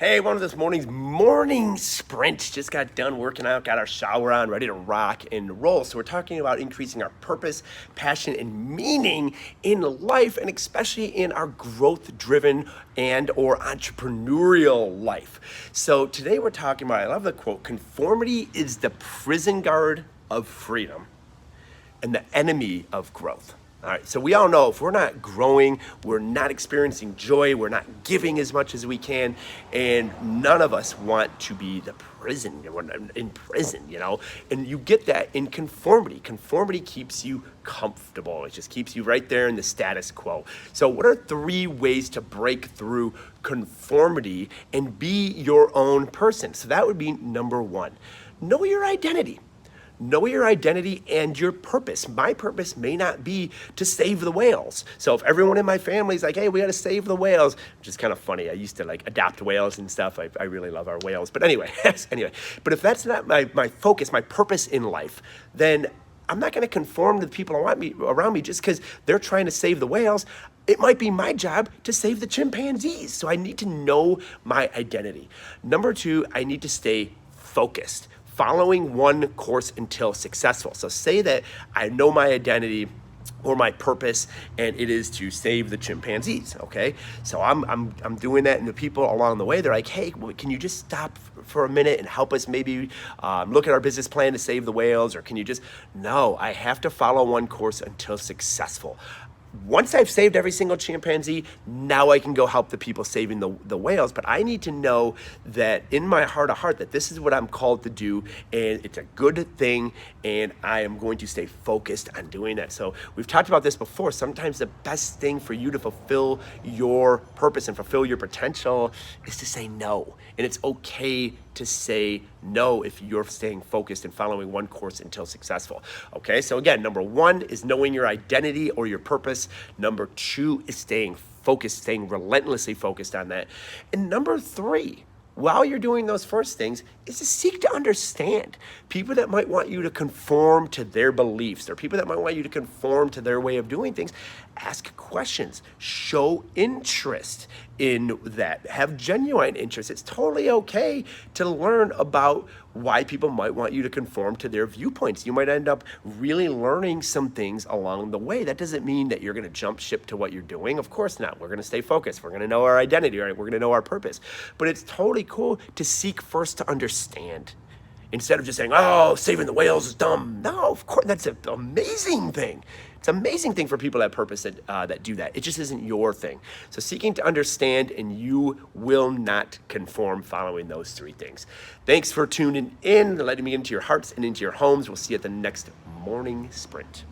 Hey, one of this morning's morning sprint. Just got done working out, got our shower on, ready to rock and roll. So we're talking about increasing our purpose, passion, and meaning in life, and especially in our growth-driven and or entrepreneurial life. So today we're talking about, I love the quote, conformity is the prison guard of freedom and the enemy of growth. All right, so we all know if we're not growing, we're not experiencing joy, we're not giving as much as we can, and none of us want to be the prison, we're in prison, and you get that in conformity. Conformity keeps you comfortable. It just keeps you right there in the status quo. So what are 3 ways to break through conformity and be your own person? So that would be number 1, know your identity. Know your identity and your purpose. My purpose may not be to save the whales. So if everyone in my family is like, hey, we got to save the whales, which is kind of funny. I used to adopt whales and stuff. I really love our whales. But anyway, but if that's not my focus, my purpose in life, then I'm not going to conform to the people around me just because they're trying to save the whales. It might be my job to save the chimpanzees. So I need to know my identity. Number 2, I need to stay focused. Following one course until successful. So say that I know my identity or my purpose, and it is to save the chimpanzees. Okay, so I'm doing that, and the people along the way, they're like, hey, can you just stop for a minute and help us maybe look at our business plan to save the whales, or can you just? No, I have to follow one course until successful. Once I've saved every single chimpanzee, now I can go help the people saving the whales. But I need to know that in my heart of heart that this is what I'm called to do, and it's a good thing, and I am going to stay focused on doing that. So we've talked about this before. Sometimes the best thing for you to fulfill your purpose and fulfill your potential is to say no. And it's okay to say no if you're staying focused and following one course until successful. Okay, so again, number 1 is knowing your identity or your purpose. Number 2 is staying focused, staying relentlessly focused on that. And number 3, while you're doing those first things, is to seek to understand people that might want you to conform to their beliefs, or people that might want you to conform to their way of doing things. Ask questions, show interest in that, have genuine interest. It's totally okay to learn about why people might want you to conform to their viewpoints. You might end up really learning some things along the way. That doesn't mean that you're going to jump ship to what you're doing. Of course not. We're going to stay focused. We're going to know our identity, right? We're going to know our purpose. But it's totally cool to seek first to understand, instead of just saying, oh, saving the whales is dumb. No, of course, that's an amazing thing. It's an amazing thing for people that purpose that do that. It just isn't your thing. So seeking to understand, and you will not conform following those 3 things. Thanks for tuning in, letting me into your hearts and into your homes. We'll see you at the next morning sprint.